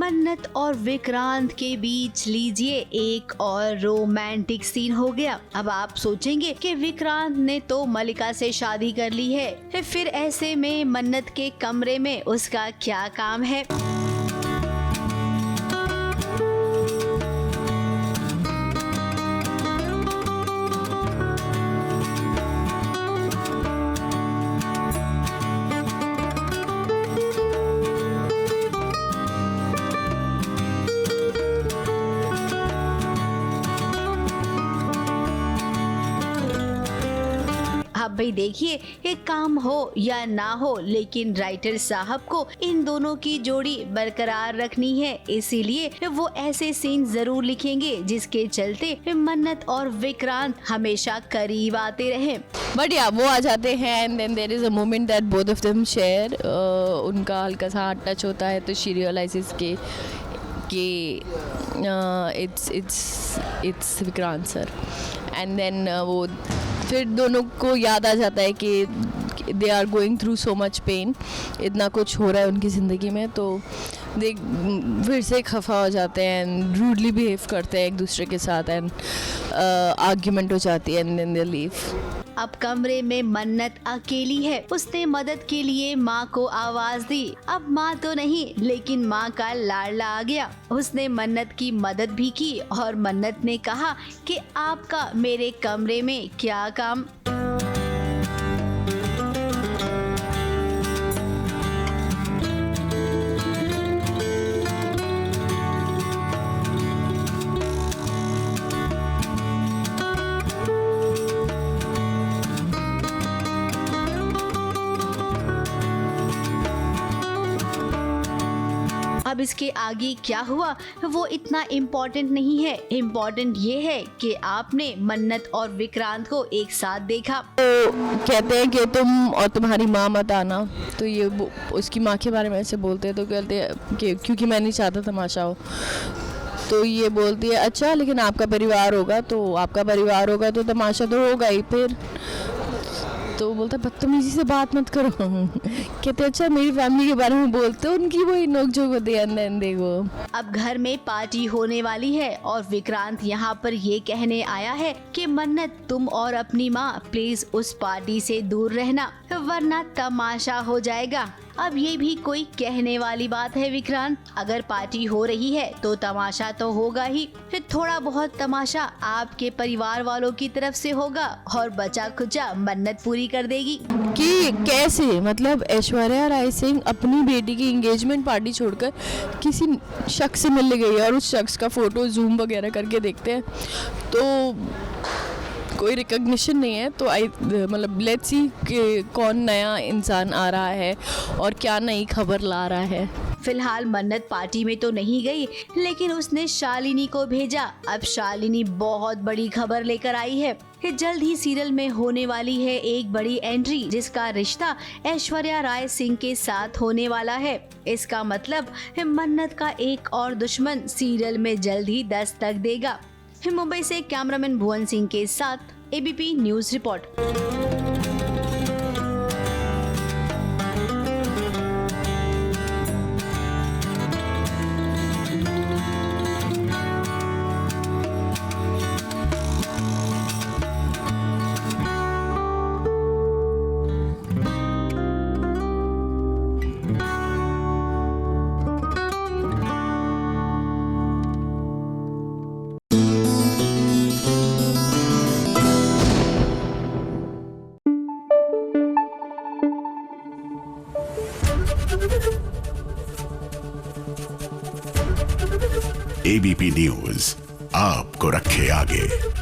मन्नत और विक्रांत के बीच लीजिए एक और रोमांटिक सीन हो गया। अब आप सोचेंगे कि विक्रांत ने तो मल्लिका से शादी कर ली है, फिर ऐसे में मन्नत के कमरे में उसका क्या काम है। अब भाई देखिए, एक काम हो या ना हो, लेकिन राइटर साहब को इन दोनों की जोड़ी बरकरार रखनी है, इसीलिए वो ऐसे सीन जरूर लिखेंगे जिसके चलते मन्नत और विक्रांत हमेशा करीब आते रहे। बट या वो आ जाते हैं and then there is a moment that both of them share, उनका हल्का सा हार्ट टच होता है तो शी रियलाइजेस कि it's Vikrant sir. And then वो फिर दोनों को याद आ जाता है कि they are going through so much pain, इतना कुछ हो रहा है उनकी ज़िंदगी में, तो दे फिर से खफा हो जाते हैं एंड रूडली बिहेव करते हैं एक दूसरे के साथ एंड आर्ग्यूमेंट हो जाती है एंड देन दे लीव। अब कमरे में मन्नत अकेली है। उसने मदद के लिए माँ को आवाज दी। अब माँ तो नहीं, लेकिन माँ का लाडला आ गया। उसने मन्नत की मदद भी की और मन्नत ने कहा कि आपका मेरे कमरे में क्या काम। अब इसके आगे क्या हुआ वो इतना इम्पोर्टेंट नहीं है। इम्पोर्टेंट ये है कि आपने मन्नत और विक्रांत को एक साथ देखा। तो कहते हैं कि तुम और तुम्हारी माँ मत आना, तो ये उसकी माँ के बारे में ऐसे बोलते हैं, तो कहते हैं कि क्योंकि मैं नहीं चाहता तमाशा हो, तो ये बोलती है अच्छा लेकिन आपका परिवार होगा, तो आपका परिवार होगा तो तमाशा तो होगा ही। फिर तो बोलता बदतमीजी से बात मत करो। कहते अच्छा मेरी फैमिली के बारे में बोलते, उनकी वही नोकझोंक होती है अंदर देखो। अब घर में पार्टी होने वाली है और विक्रांत यहाँ पर ये कहने आया है कि मन्नत तुम और अपनी माँ प्लीज उस पार्टी से दूर रहना, वरना तमाशा हो जाएगा। अब ये भी कोई कहने वाली बात है विक्रांत, अगर पार्टी हो रही है तो तमाशा तो होगा ही, फिर थोड़ा बहुत तमाशा आपके परिवार वालों की तरफ से होगा और बचा खुचा मन्नत पूरी कर देगी। कि कैसे, मतलब ऐश्वर्या राय सिंह अपनी बेटी की एंगेजमेंट पार्टी छोड़कर किसी शख्स से मिलने गई है और उस शख्स का फोटो जूम वगैरह करके देखते हैं तो कोई रिकॉग्निशन नहीं है, तो मतलब लेट्स सी कि कौन नया इंसान आ रहा है और क्या नई खबर ला रहा है। फिलहाल मन्नत पार्टी में तो नहीं गई, लेकिन उसने शालिनी को भेजा। अब शालिनी बहुत बड़ी खबर लेकर आई है कि जल्द ही सीरियल में होने वाली है एक बड़ी एंट्री, जिसका रिश्ता ऐश्वर्या राय सिंह के साथ होने वाला है। इसका मतलब मन्नत का एक और दुश्मन सीरियल में जल्द ही दस्तक देगा। मुंबई से कैमरामैन भुवन सिंह के साथ ABP news report. ABP news आपको रखे आगे।